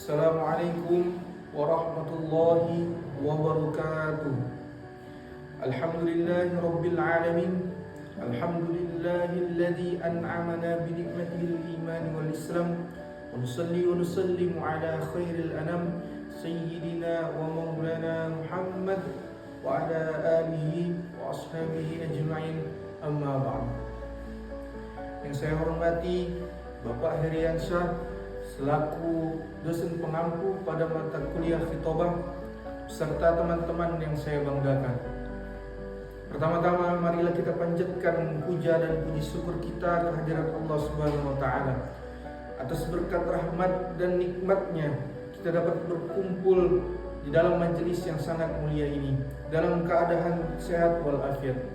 Assalamualaikum warahmatullahi wabarakatuh. Alhamdulillahi rabbil alamin. Alhamdulillahilladzi an'amana bi ni'matil iman wal islam. Wa nusalli wa nusallimu ala khairil anam sayyidina wa maulana Muhammad wa ala alihi wa ashabihi ajma'in. Amma ba'd. Yang saya hormati Bapak Heriansyah selaku dosen pengampu pada mata kuliah Khitobah serta teman-teman yang saya banggakan. Pertama-tama marilah kita panjatkan puja dan puji syukur kita kehadirat Allah Subhanahu wa taala atas berkat rahmat dan nikmatnya kita dapat berkumpul di dalam majelis yang sangat mulia ini dalam keadaan sehat walafiat.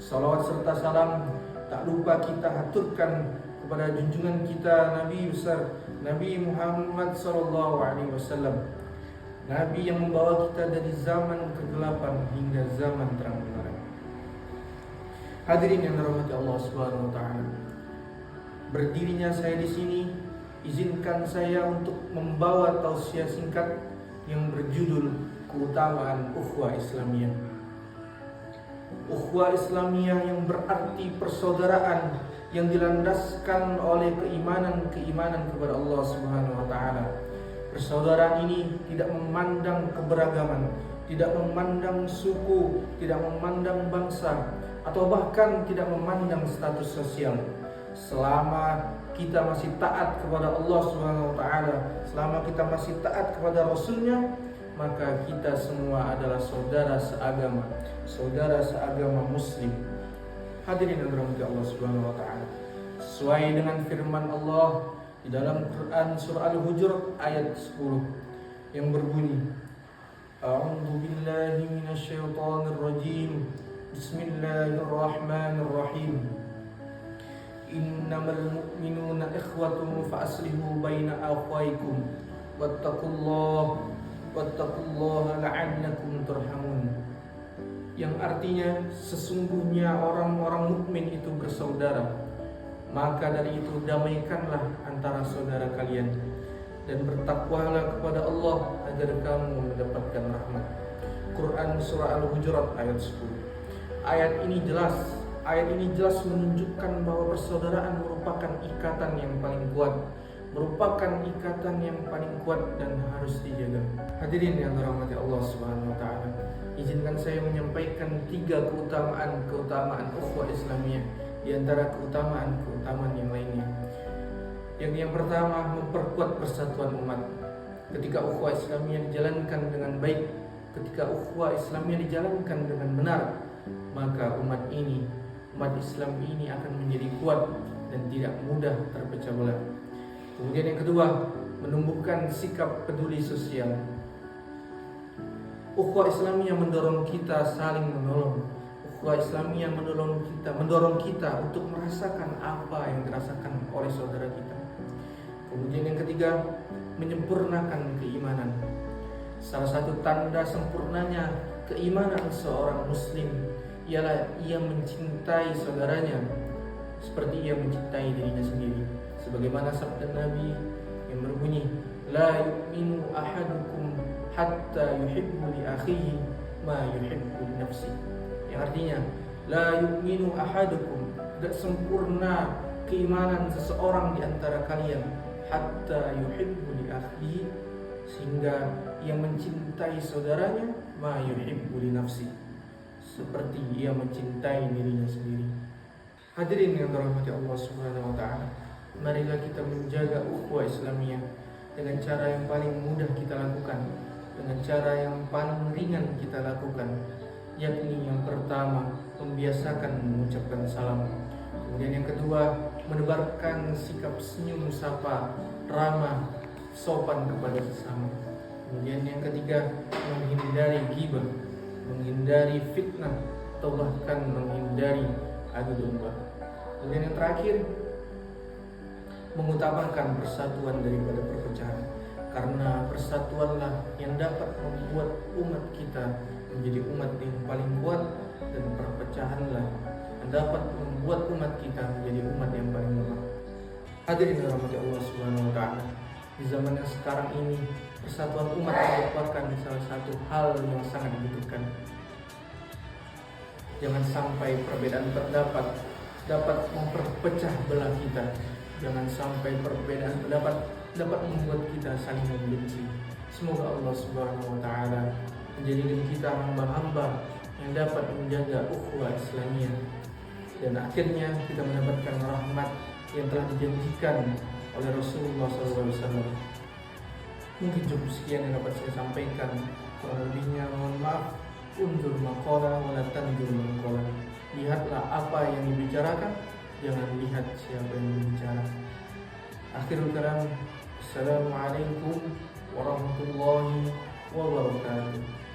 Salawat serta salam tak lupa kita haturkan kepada junjungan kita Nabi besar Nabi Muhammad SAW, Nabi yang membawa kita dari zaman kegelapan hingga zaman terang benderang. Hadirin yang dirahmati Allah Subhanahu wa taala. Berdirinya saya di sini, izinkan saya untuk membawa tausiah singkat yang berjudul Keutamaan Ukhuwah Islamiyah. Ukhuwah Islamiyah yang berarti persaudaraan yang dilandaskan oleh keimanan kepada Allah Subhanahu wa taala. Persaudaraan ini tidak memandang keberagaman, tidak memandang suku, tidak memandang bangsa, atau bahkan tidak memandang status sosial. Selama kita masih taat kepada Allah Subhanahu wa taala, selama kita masih taat kepada Rasulnya, maka kita semua adalah saudara seagama muslim. Hadirin yang dirahmati Allah Subhanahu wa taala. Sesuai dengan firman Allah di dalam Quran surah Al-Hujurat ayat 10 yang berbunyi, A'udzu billahi minasyaitonir rajim. Bismillahirrahmanirrahim. Innamal mu'minuna ikhwatun fa aslihu baina akhawaykum wattaqullaha la'allakum turhamun. Yang artinya sesungguhnya orang-orang mukmin itu bersaudara, maka dari itu damaikanlah antara saudara kalian dan bertakwalah kepada Allah agar kamu mendapatkan rahmat. Quran surah Al-Hujurat ayat 10. Ayat ini jelas menunjukkan bahwa persaudaraan merupakan ikatan yang paling kuat, dan harus dijaga. Hadirin yang dirahmati Allah Subhanahu wa taala, izinkan saya menyampaikan 3 keutamaan ukhuwah Islamiyah di antara keutamaan yang lainnya. Yang pertama, memperkuat persatuan umat. Ketika ukhuwah Islamiyah dijalankan dengan baik, ketika ukhuwah Islamiyah dijalankan dengan benar, maka umat Islam ini akan menjadi kuat dan tidak mudah terpecah belah. Kemudian yang kedua, menumbuhkan sikap peduli sosial. Ukhuwah Islamiyah mendorong kita saling menolong. Ukhuwah Islamiyah mendorong kita untuk merasakan apa yang dirasakan oleh saudara kita. Kemudian yang ketiga, menyempurnakan keimanan. Salah satu tanda sempurnanya keimanan seorang muslim ialah ia mencintai saudaranya seperti ia mencintai dirinya sendiri. Sebagaimana sabda Nabi yang berbunyi, La yu'minu ahadukum hatta yuhibbu li akhihi ma yuhibbu li nafsi. Yang artinya, La yu'minu ahadukum, tidak sempurna keimanan seseorang di antara kalian, hatta yuhibbu li akhihi, sehingga ia mencintai saudaranya, ma yuhibbu li nafsi, seperti ia mencintai dirinya sendiri. Hadirin yang dirahmati Allah Subhanahu wa taala, marilah kita menjaga ukhuwah Islamiyah dengan cara yang paling mudah kita lakukan, dengan cara yang paling ringan kita lakukan, yakni yang pertama, membiasakan mengucapkan salam. Kemudian yang kedua, menebarkan sikap senyum sapa, ramah, sopan kepada sesama. Kemudian yang ketiga, menghindari ghibah, menghindari fitnah, atau bahkan menghindari adu domba. Kemudian yang terakhir, mengutamakan persatuan daripada perpecahan, karena persatuanlah yang dapat membuat umat kita menjadi umat yang paling kuat, dan perpecahanlah yang dapat membuat umat kita menjadi umat yang paling lemah. Hadirin rahmati Allah Subhanahu wa taala, Di zaman yang sekarang ini, persatuan umat merupakan salah satu hal yang sangat dibutuhkan. Jangan sampai perbedaan pendapat dapat memperpecah belah kita. Jangan sampai perbedaan pendapat dapat membuat kita saling membenci. Semoga Allah Subhanahu wa taala menjadikan kita hamba-hamba yang dapat menjaga ukhuwah Islamiyah, dan akhirnya kita mendapatkan rahmat yang telah dijanjikan oleh Rasulullah SAW. Mungkin cukup sekian yang dapat saya sampaikan. Kurang lebihnya mohon maaf. Undur maqala wa la tandur maqala. Lihatlah apa yang dibicarakan, jangan lihat siapa yang berbicara. Akhirul kalam. Assalamualaikum warahmatullahi wabarakatuh.